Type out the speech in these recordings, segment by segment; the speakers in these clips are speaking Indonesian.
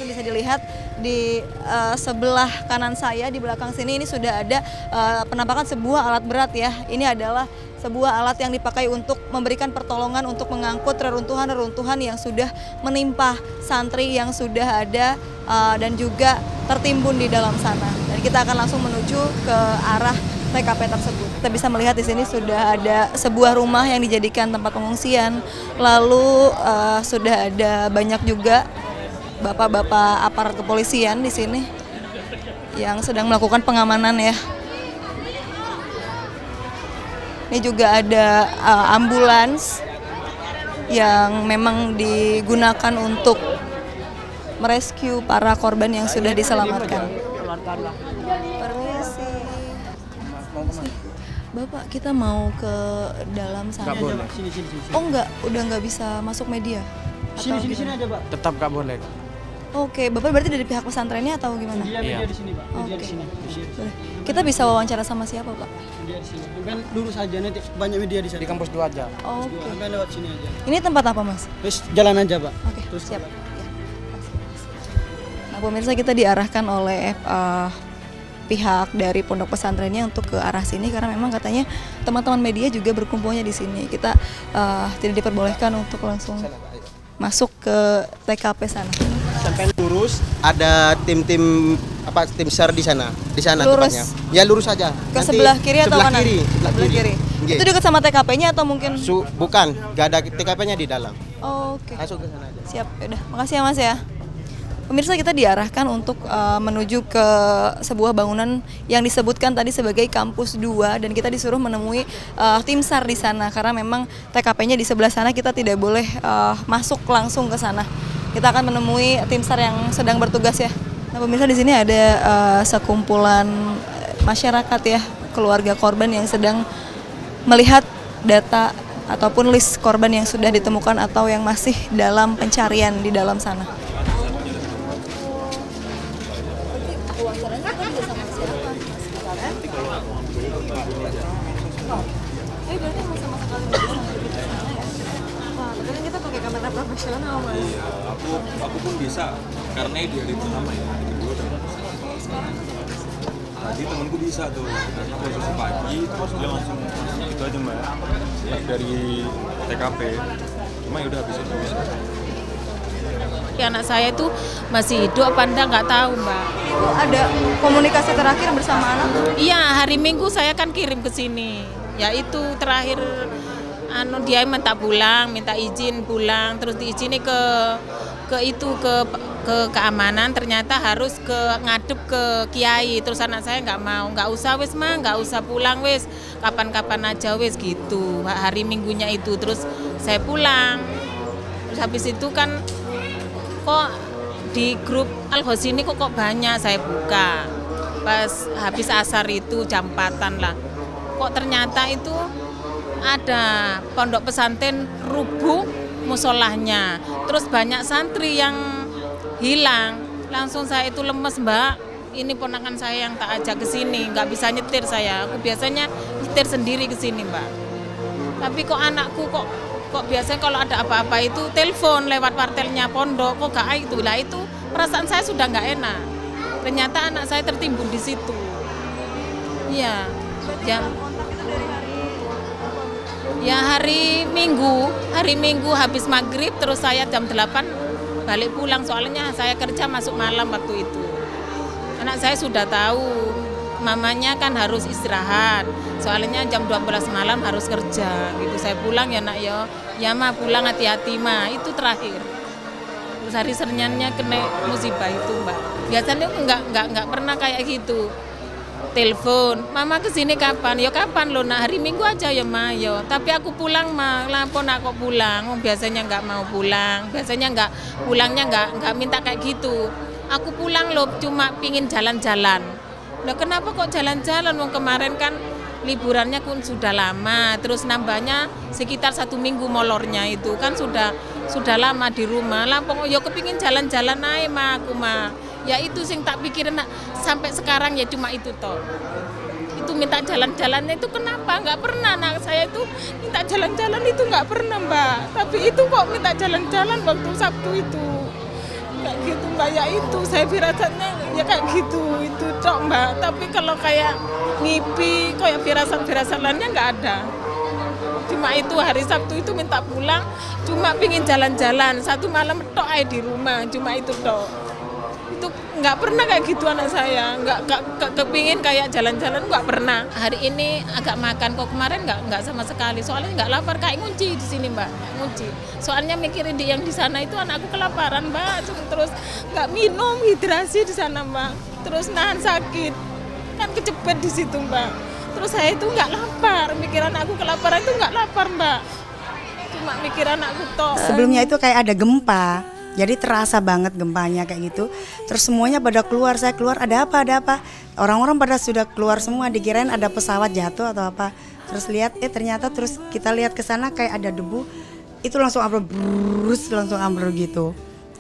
seperti bisa dilihat di sebelah kanan saya, di belakang sini ini sudah ada penampakan sebuah alat berat ya. Ini adalah sebuah alat yang dipakai untuk memberikan pertolongan untuk mengangkut reruntuhan-reruntuhan yang sudah menimpa santri yang sudah ada dan juga tertimbun di dalam sana. Dan kita akan langsung menuju ke arah TKP tersebut. Kita bisa melihat di sini sudah ada sebuah rumah yang dijadikan tempat pengungsian. Lalu sudah ada banyak juga bapak-bapak aparat kepolisian di sini yang sedang melakukan pengamanan ya. Ini juga ada ambulans yang memang digunakan untuk merescue para korban yang sudah diselamatkan. Permisi. Bapak, kita mau ke dalam sana. Nggak boleh. Oh enggak, udah nggak bisa masuk media? Sini aja, Pak. Tetap nggak boleh. Oke, Bapak berarti dari pihak pesantrennya atau gimana? Media di sini, Pak. Media Oke. di sini. Boleh. Kita bisa wawancara sama siapa, Pak? Media di sini. Kan lurus aja nanti banyak media di sana. Di kampus 2 aja. Oke. Kan lewat sini aja. Ini tempat apa, Mas? Wes jalan aja, Pak. Oke, Terus siap. Ya. Nah, pemirsa, kita diarahkan oleh pihak dari pondok pesantrennya untuk ke arah sini karena memang katanya teman-teman media juga berkumpulnya di sini. Kita tidak diperbolehkan untuk langsung masuk ke TKP sana. Sampai lurus ada tim SAR di sana Lurus? tempatnya. Ya lurus saja. Ke sebelah kiri atau kanan? Sebelah kiri. Nggih. Itu dekat sama TKP-nya atau mungkin? Bukan, nggak ada TKP-nya di dalam. Oke. Masuk ke sana aja. Siap, yaudah. Makasih ya Mas ya. Pemirsa, kita diarahkan untuk menuju ke sebuah bangunan yang disebutkan tadi sebagai kampus 2 dan kita disuruh menemui tim SAR di sana karena memang TKP-nya di sebelah sana, kita tidak boleh masuk langsung ke sana. Kita akan menemui tim SAR yang sedang bertugas ya. Nah, pemirsa, di sini ada sekumpulan masyarakat ya, keluarga korban yang sedang melihat data ataupun list korban yang sudah ditemukan atau yang masih dalam pencarian di dalam sana. Kita pakai kamera profesional, Mas. Iya, aku pun bisa karena di hari pertama ya, hari kedua udah tadi temanku bisa tuh, karena posisi pagi terus dia langsung itu aja mbak dari TKP, cuma ya udah habis itu bisa. Anak saya itu masih hidup apa enggak nggak tahu mbak. Ibu ada komunikasi terakhir bersama anak? Iya, hari Minggu saya kan kirim ke sini. Ya itu terakhir dia minta pulang, minta izin pulang, terus diizini ke keamanan, ternyata harus ngadep ke kiai. Terus anak saya nggak mau, nggak usah wes mah, nggak usah pulang wes, kapan-kapan aja wes gitu. Hari Minggunya itu terus saya pulang. Terus habis itu kan kok di grup Al-Hos ini kok banyak, saya buka pas habis asar itu jam 4-an lah, kok ternyata itu ada pondok pesantren rubuh musolahnya, terus banyak santri yang hilang. Langsung saya itu lemes mbak, ini ponakan saya yang tak ajak ke sini, nggak bisa nyetir saya, aku biasanya nyetir sendiri ke sini mbak, tapi kok anakku kok biasanya kalau ada apa-apa itu telepon lewat partelnya pondok, kok gak itu. Lah itu perasaan saya sudah nggak enak. Ternyata anak saya tertimbun di situ. Iya. Ya hari Minggu habis maghrib terus saya jam 8 balik pulang, soalnya saya kerja masuk malam waktu itu. Anak saya sudah tahu mamanya kan harus istirahat, soalnya jam 12 malam harus kerja gitu. Saya pulang ya nak ya ma pulang hati-hati ma, itu terakhir. Terus hari Seninnya kena musibah itu mbak. Biasanya nggak pernah kayak gitu. Telepon, mama kesini kapan? Ya kapan lo nak, hari Minggu aja ya ma, yo. Tapi aku pulang ma, lapo nak kok pulang? Biasanya nggak mau pulang, biasanya pulangnya nggak minta kayak gitu. Aku pulang loh, cuma pingin jalan-jalan. Nah kenapa kok jalan-jalan? Wong kemarin kan liburannya pun sudah lama, terus nambahnya sekitar 1 minggu molornya itu kan sudah lama di rumah. Lampung yo kepingin jalan-jalan aja mah aku mah. Ya itu sing tak pikirin nak, sampai sekarang ya cuma itu toh. Itu minta jalan-jalannya itu kenapa? Nggak pernah nak saya itu minta jalan-jalan itu nggak pernah mbak. Tapi itu kok minta jalan-jalan waktu Sabtu itu. kayak gitu Mbak. Ya itu saya firasatnya ya kayak gitu itu cok Mbak. Tapi kalau kayak ngipi kayak firasat lainnya nggak ada. Cuma itu hari Sabtu itu minta pulang, cuma pingin jalan-jalan 1 malam tok aja di rumah, cuma itu tok. Itu nggak pernah kayak gitu anak saya, nggak kepingin kayak jalan-jalan, nggak pernah. Hari ini agak makan, kok kemarin nggak sama sekali, soalnya nggak lapar, kayak ngunci di sini Mbak, ngunci. Soalnya mikirin yang di sana itu anakku kelaparan Mbak, terus nggak minum hidrasi di sana Mbak, terus nahan sakit, kan kecepet di situ Mbak. Terus saya itu nggak lapar, mikir anakku kelaparan itu nggak lapar Mbak, cuma mikir anakku tok. Sebelumnya itu kayak ada gempa, jadi terasa banget gempanya kayak gitu. Terus semuanya pada keluar, saya keluar ada apa? Orang-orang pada sudah keluar semua, dikirain ada pesawat jatuh atau apa. Terus lihat, ternyata terus kita lihat ke sana kayak ada debu, itu langsung ambrol, langsung ambrol gitu.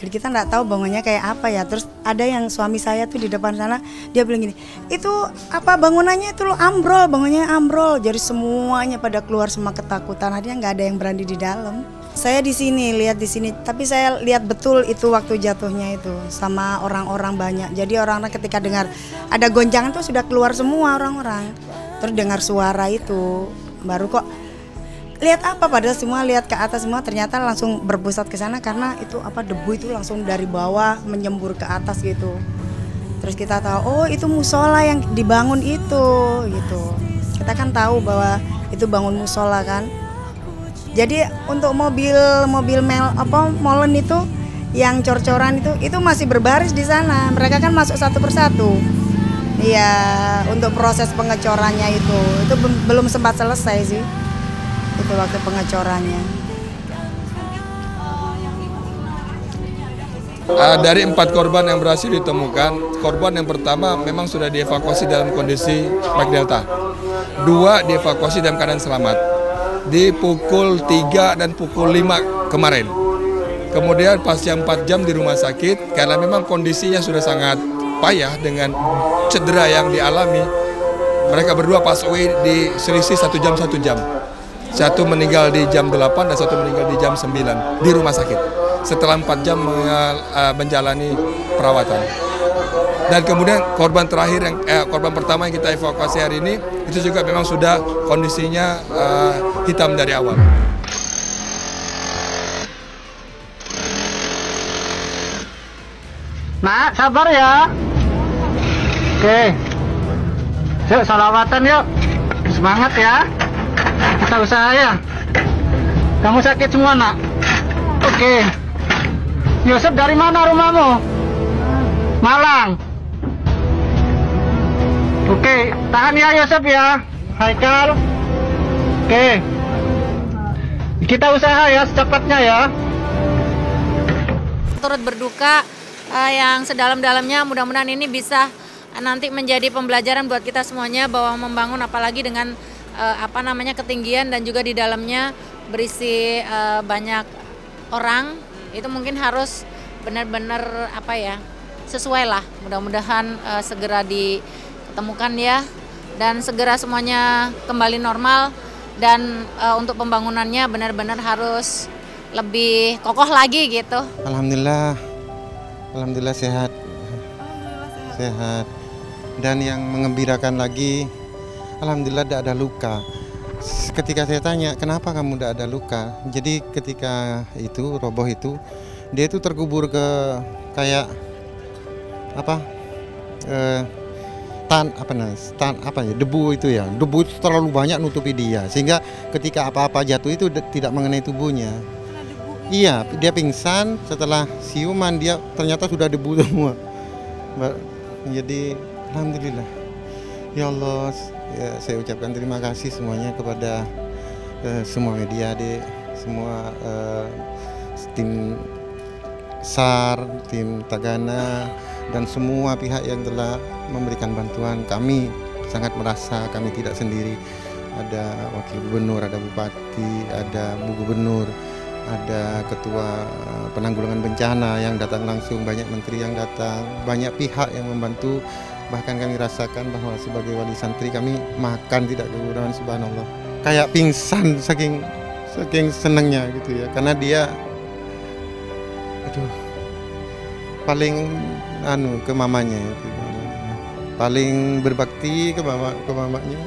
Jadi kita nggak tahu bangunnya kayak apa ya. Terus ada yang suami saya tuh di depan sana, dia bilang gini, itu apa bangunannya itu lo ambrol, bangunnya ambrol. Jadi semuanya pada keluar semua ketakutan, akhirnya nggak ada yang berani di dalam. Saya di sini, lihat di sini, tapi saya lihat betul itu waktu jatuhnya itu sama orang-orang banyak. Jadi orang-orang ketika dengar ada gonjangan tuh sudah keluar semua orang-orang. Terus dengar suara itu, baru kok lihat apa, padahal semua lihat ke atas semua, ternyata langsung berpusat ke sana karena itu apa debu itu langsung dari bawah menyembur ke atas gitu. Terus kita tahu oh itu musola yang dibangun itu gitu. Kita kan tahu bahwa itu bangun musola kan. Jadi untuk mobil molen itu yang cor-coran itu masih berbaris di sana. Mereka kan masuk satu persatu. Iya, untuk proses pengecorannya itu belum sempat selesai sih. Itu waktu pengecorannya. Dari 4 korban yang berhasil ditemukan, korban yang pertama memang sudah dievakuasi dalam kondisi Mike Delta. 2 dievakuasi dalam keadaan selamat di pukul 3 dan pukul 5 kemarin. Kemudian pasca 4 jam di rumah sakit karena memang kondisinya sudah sangat payah dengan cedera yang dialami. Mereka berdua pass away di selisih 1 jam 1 jam. Satu meninggal di jam 8 dan satu meninggal di jam 9 di rumah sakit setelah 4 jam menjalani perawatan. Dan kemudian korban terakhir korban pertama yang kita evakuasi hari ini itu juga memang sudah kondisinya hitam dari awal. Nak, sabar ya. Oke. Yuk, salawatan yuk. Semangat ya. Kita usaha ya. Kamu sakit semua nak? Oke. Yosep dari mana rumahmu? Malang. Oke, tahan ya Yosep ya. Haikal. Oke. Kita usaha ya secepatnya ya. Turut berduka yang sedalam-dalamnya, mudah-mudahan ini bisa nanti menjadi pembelajaran buat kita semuanya bahwa membangun apalagi dengan ketinggian dan juga di dalamnya berisi banyak orang, itu mungkin harus benar-benar sesuai lah. Mudah-mudahan segera ditemukan ya dan segera semuanya kembali normal dan untuk pembangunannya benar-benar harus lebih kokoh lagi gitu. Alhamdulillah sehat. Sehat. Dan yang mengembirakan lagi, alhamdulillah tidak ada luka. Ketika saya tanya, kenapa kamu tidak ada luka? Jadi ketika itu roboh itu, dia itu terkubur ke kayak debu itu ya. Debu itu terlalu banyak nutupi dia, sehingga ketika apa-apa jatuh itu tidak mengenai tubuhnya. Iya, dia pingsan, setelah siuman dia ternyata sudah debu semua. Jadi alhamdulillah. Ya Allah, ya, saya ucapkan terima kasih semuanya kepada semua media, semua tim SAR, tim Tagana, dan semua pihak yang telah memberikan bantuan. Kami sangat merasa kami tidak sendiri. Ada wakil gubernur, ada bupati, ada bu gubernur, ada ketua penanggulangan bencana yang datang langsung, banyak menteri yang datang, banyak pihak yang membantu. Bahkan kami rasakan bahwa sebagai wali santri kami makan tidak kekurangan, subhanallah. Kayak pingsan saking senangnya gitu ya, karena dia paling ke mamanya, paling berbakti ke mamanya.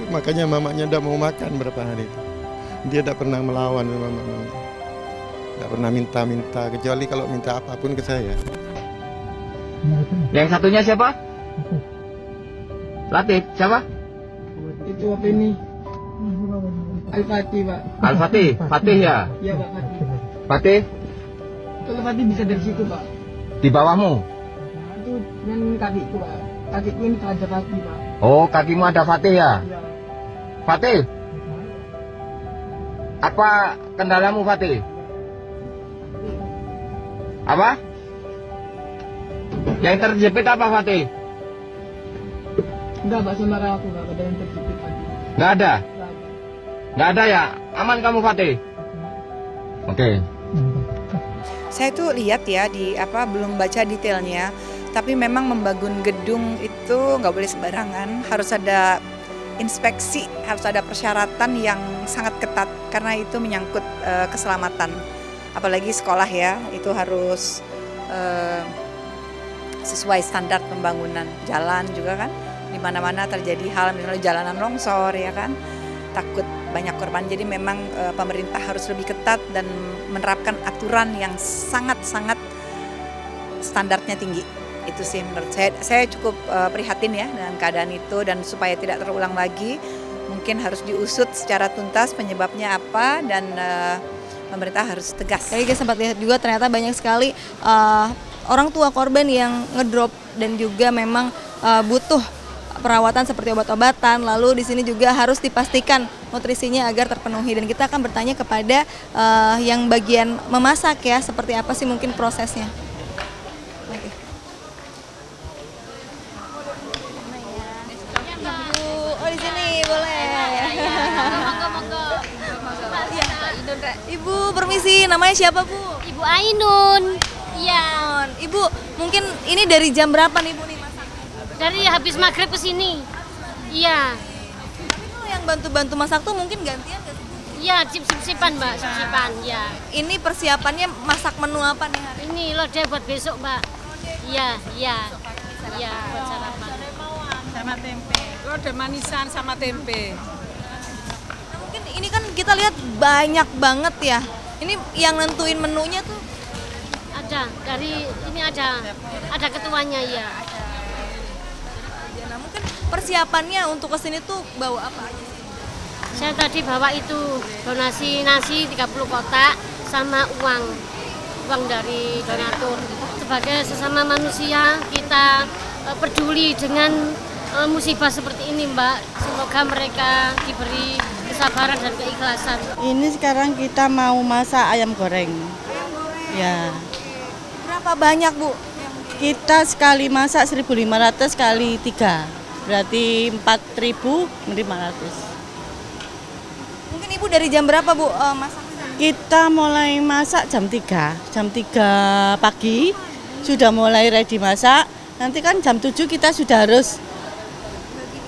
Makanya mamanya tidak mau makan berapa hari itu. Dia tidak pernah melawan sama mamanya, tidak pernah minta-minta, kecuali kalau minta apapun ke saya. Yang satunya siapa? Latif, siapa? Itu apa ini? Al-Fatih, Pak. Al-Fatih, Fatih ya? Iya, Pak, Fatih. Fatih? Kalau Fatih bisa dari situ, Pak. Di bawahmu? Itu dengan kakiku, Pak. Kakiku ini ada Fatih, Pak. Oh, kakimu ada Fatih ya? Iya. Fatih? Apa kendalamu, Fatih? Apa? Yang terjepit apa, Fatih? Enggak, Pak, saudara aku, Pak. Ada yang terjepit tadi. Nggak ada? Nggak ada ya? Aman kamu, Fatih? Oke. Saya tuh lihat ya belum baca detailnya, tapi memang membangun gedung itu nggak boleh sembarangan, harus ada inspeksi, harus ada persyaratan yang sangat ketat karena itu menyangkut keselamatan. Apalagi sekolah ya, itu harus sesuai standar pembangunan. Jalan juga kan, di mana-mana terjadi hal misalnya jalanan longsor ya kan, takut banyak korban. Jadi memang pemerintah harus lebih ketat dan menerapkan aturan yang sangat-sangat standarnya tinggi. Itu sih menurut saya cukup prihatin ya dengan keadaan itu, dan supaya tidak terulang lagi mungkin harus diusut secara tuntas penyebabnya apa, dan pemerintah harus tegas. Jadi kita sempat lihat juga ternyata banyak sekali orang tua korban yang ngedrop dan juga memang butuh perawatan seperti obat-obatan. Lalu di sini juga harus dipastikan nutrisinya agar terpenuhi, dan kita akan bertanya kepada yang bagian memasak ya, seperti apa sih mungkin prosesnya. Oke. Oh di sini boleh. Ibu permisi, namanya siapa Bu? Ibu Ainun. Iya. Ibu mungkin ini dari jam berapa nih Bu nih masak? Dari habis maghrib ke sini. Iya. Tapi kalau yang bantu-bantu masak tuh mungkin gantian gak sih? Iya, sip-sipan Mbak, sip-sipan ya. Ini persiapannya masak menu apa nih hari? Ini lodeh buat besok Mbak. Iya, iya. Iya, buat sarapan. Sama tempe. Lodeh manisan sama tempe. Nah, mungkin ini kan kita lihat banyak banget ya. Ini yang nentuin menunya tuh ada, dari ini ada ketuanya ya. Nah, mungkin persiapannya untuk kesini tuh bawa apa aja sih? Saya tadi bawa itu donasi nasi 30 kotak sama uang dari donatur. Sebagai sesama manusia kita peduli dengan musibah seperti ini Mbak. Semoga mereka diberi kesabaran dan keikhlasan. Ini sekarang kita mau masak ayam goreng. Ya. Berapa banyak Bu? Kita sekali masak 1.500 kali 3. Berarti 4.500. Mungkin Ibu dari jam berapa Bu masak? Kita mulai masak jam 3. Jam 3 pagi sudah mulai ready masak. Nanti kan jam 7 kita sudah harus.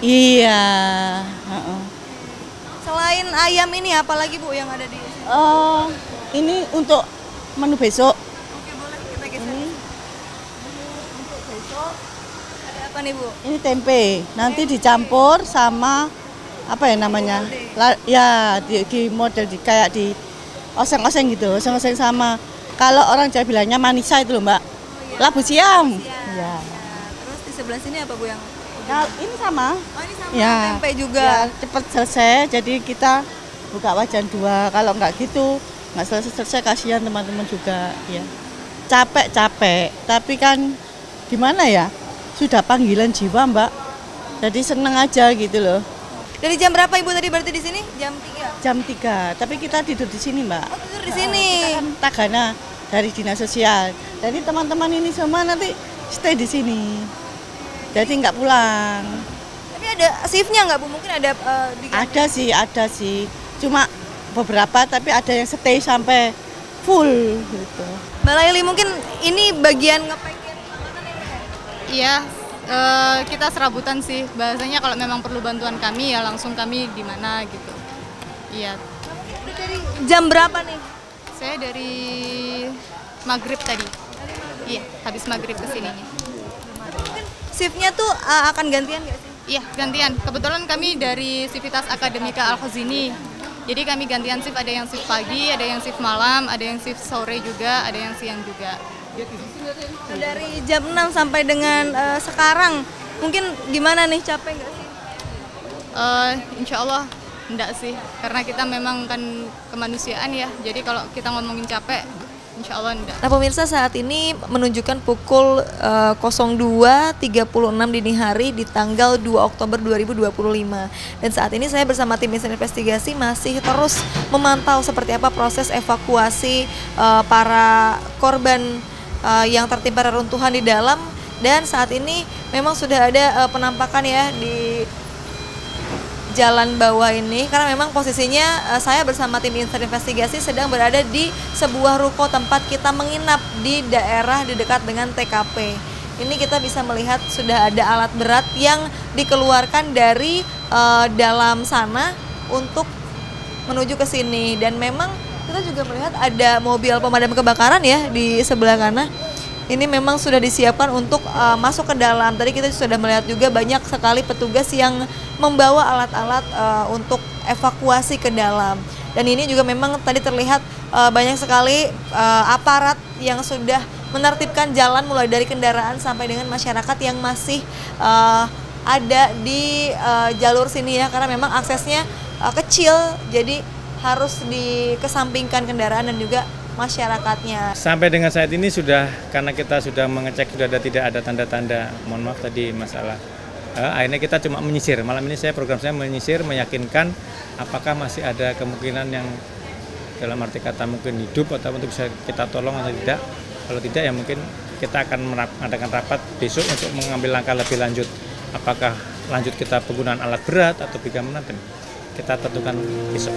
Iya. Selain ayam ini apalagi Bu yang ada di sini? Ini untuk menu besok. Oke, boleh kita geser. Untuk besok ada apa nih Bu? Ini tempe. Nanti dicampur sama apa ya namanya? Ya di model kayak di oseng-oseng gitu, oseng-oseng sama. Kalau orang Jawa bilangnya manisa itu loh Mbak. Labu siam. Ya. Terus di sebelah sini apa Bu yang? Nah, ini sama. Oh, ini sama ya, tempe juga. Ya, cepat selesai. Jadi kita buka wajan 2. Kalau nggak gitu, nggak selesai kasihan teman-teman juga. Ya. Capek, tapi kan gimana ya? Sudah panggilan jiwa Mbak. Jadi seneng aja gitu loh. Dari jam berapa Ibu tadi berarti di sini? Jam 3. Jam 3. Tapi kita tidur di sini Mbak. Oh, tidur di sini. Kita kan tagana dari dinas sosial. Jadi teman-teman ini semua nanti stay di sini. Jadi nggak pulang. Tapi ada shiftnya nggak Bu? Mungkin ada Ada sih. Cuma beberapa, tapi ada yang stay sampai full gitu. Mbak Laili, mungkin ini bagian ngepakin makanan ini ya? Iya, kita serabutan sih. Bahasanya kalau memang perlu bantuan kami ya langsung kami di mana gitu. Iya. Dari jam berapa nih? Saya dari maghrib tadi. Iya, habis maghrib kesininya. Shiftnya tuh akan gantian nggak sih? Iya, gantian. Kebetulan kami dari Sivitas Akademika Al-Khazini. Jadi kami gantian shift, ada yang shift pagi, ada yang shift malam, ada yang shift sore juga, ada yang siang juga. Dari jam 6 sampai dengan sekarang, mungkin gimana nih, capek nggak sih? Insya Allah enggak sih, karena kita memang kan kemanusiaan ya. Jadi kalau kita ngomongin capek, insya Allah enggak. Nah pemirsa, saat ini menunjukkan pukul 02.36 dini hari di tanggal 2 Oktober 2025. Dan saat ini saya bersama tim investigasi masih terus memantau seperti apa proses evakuasi para korban yang tertimpa reruntuhan di dalam. Dan saat ini memang sudah ada penampakan ya di jalan bawah ini, karena memang posisinya saya bersama tim investigasi sedang berada di sebuah ruko tempat kita menginap di daerah di dekat dengan TKP. Ini kita bisa melihat sudah ada alat berat yang dikeluarkan dari dalam sana untuk menuju ke sini, dan memang kita juga melihat ada mobil pemadam kebakaran ya di sebelah kanan. Ini memang sudah disiapkan untuk masuk ke dalam. Tadi kita sudah melihat juga banyak sekali petugas yang membawa alat-alat untuk evakuasi ke dalam. Dan ini juga memang tadi terlihat banyak sekali aparat yang sudah menertibkan jalan mulai dari kendaraan sampai dengan masyarakat yang masih ada di jalur sini ya, karena memang aksesnya kecil, jadi harus dikesampingkan kendaraan dan juga masyarakatnya. Sampai dengan saat ini karena kita sudah mengecek tidak ada tanda-tanda, mohon maaf tadi masalah. Akhirnya kita cuma menyisir. Malam ini program saya menyisir, meyakinkan apakah masih ada kemungkinan yang dalam arti kata mungkin hidup atau untuk bisa kita tolong atau tidak. Kalau tidak ya mungkin kita akan mengadakan rapat besok untuk mengambil langkah lebih lanjut. Apakah lanjut kita penggunaan alat berat atau bagaimana, kita tentukan besok.